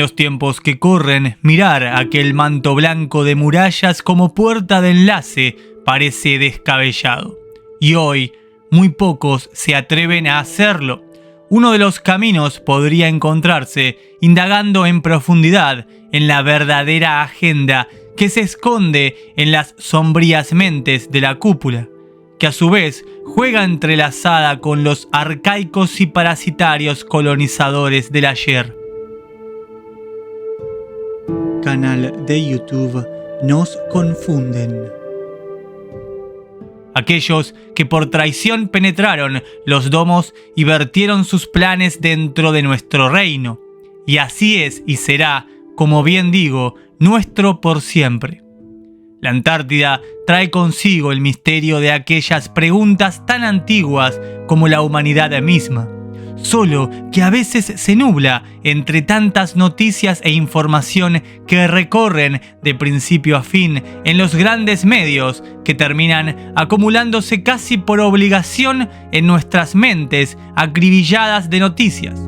los tiempos que corren, mirar aquel manto blanco de murallas como puerta de enlace parece descabellado. Y hoy, muy pocos se atreven a hacerlo. Uno de los caminos podría encontrarse indagando en profundidad en la verdadera agenda que se esconde en las sombrías mentes de la cúpula, que a su vez juega entrelazada con los arcaicos y parasitarios colonizadores del ayer. Canal de YouTube Nos Confunden. Aquellos que por traición penetraron los domos y vertieron sus planes dentro de nuestro reino. Y así es y será, como bien digo, nuestro por siempre. La Antártida trae consigo el misterio de aquellas preguntas tan antiguas como la humanidad misma, solo que a veces se nubla entre tantas noticias e información que recorren de principio a fin en los grandes medios que terminan acumulándose casi por obligación en nuestras mentes acribilladas de noticias.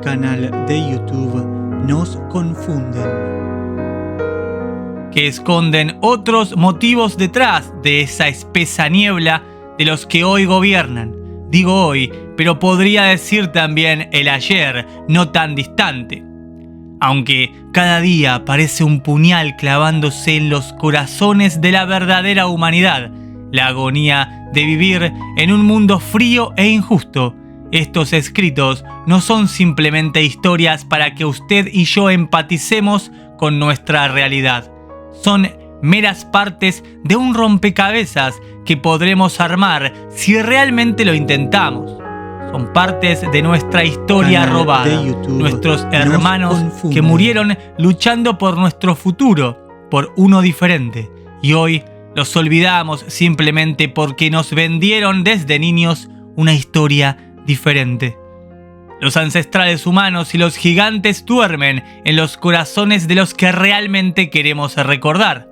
Canal de YouTube Nos Confunden. Que esconden otros motivos detrás de esa espesa niebla de los que hoy gobiernan. Digo hoy, pero podría decir también el ayer, no tan distante. Aunque cada día parece un puñal clavándose en los corazones de la verdadera humanidad, la agonía de vivir en un mundo frío e injusto. Estos escritos no son simplemente historias para que usted y yo empaticemos con nuestra realidad. Son meras partes de un rompecabezas que podremos armar si realmente lo intentamos. Son partes de nuestra historia robada, nuestros hermanos que murieron luchando por nuestro futuro, por uno diferente. Y hoy los olvidamos simplemente porque nos vendieron desde niños una historia diferente. Los ancestrales humanos y los gigantes duermen en los corazones de los que realmente queremos recordar.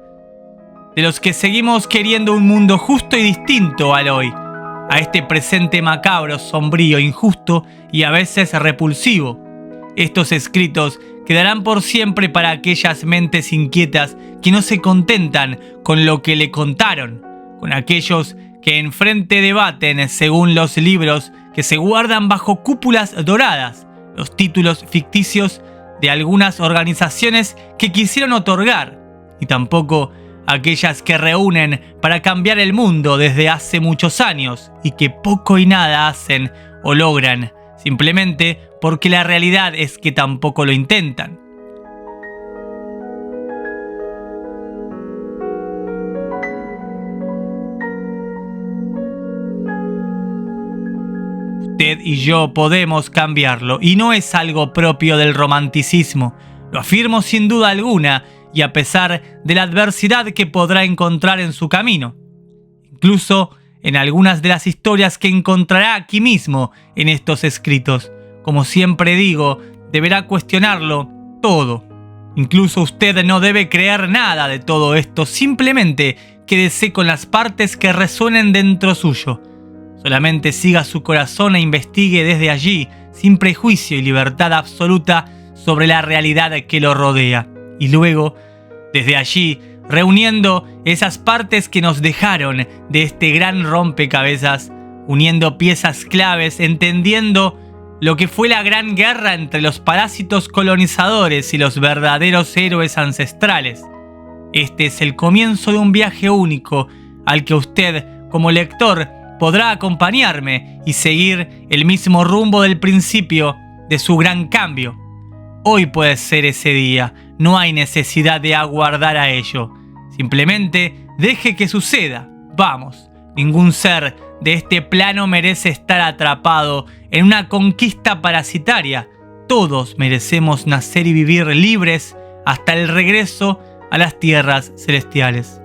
De los que seguimos queriendo un mundo justo y distinto al hoy. A este presente macabro, sombrío, injusto y a veces repulsivo. Estos escritos quedarán por siempre para aquellas mentes inquietas que no se contentan con lo que le contaron. Con aquellos que enfrente debaten según los libros que se guardan bajo cúpulas doradas, los títulos ficticios de algunas organizaciones que quisieron otorgar, y tampoco aquellas que reúnen para cambiar el mundo desde hace muchos años y que poco y nada hacen o logran, simplemente porque la realidad es que tampoco lo intentan. Usted y yo podemos cambiarlo, y no es algo propio del romanticismo. Lo afirmo sin duda alguna, y a pesar de la adversidad que podrá encontrar en su camino. Incluso en algunas de las historias que encontrará aquí mismo en estos escritos. Como siempre digo, deberá cuestionarlo todo. Incluso usted no debe creer nada de todo esto, simplemente quédese con las partes que resuenen dentro suyo. Solamente siga su corazón e investigue desde allí, sin prejuicio y libertad absoluta sobre la realidad que lo rodea. Y luego, desde allí, reuniendo esas partes que nos dejaron de este gran rompecabezas, uniendo piezas claves, entendiendo lo que fue la gran guerra entre los parásitos colonizadores y los verdaderos héroes ancestrales. Este es el comienzo de un viaje único al que usted, como lector, podrá acompañarme y seguir el mismo rumbo del principio de su gran cambio. Hoy puede ser ese día, no hay necesidad de aguardar a ello. Simplemente deje que suceda. Vamos, ningún ser de este plano merece estar atrapado en una conquista parasitaria. Todos merecemos nacer y vivir libres hasta el regreso a las tierras celestiales.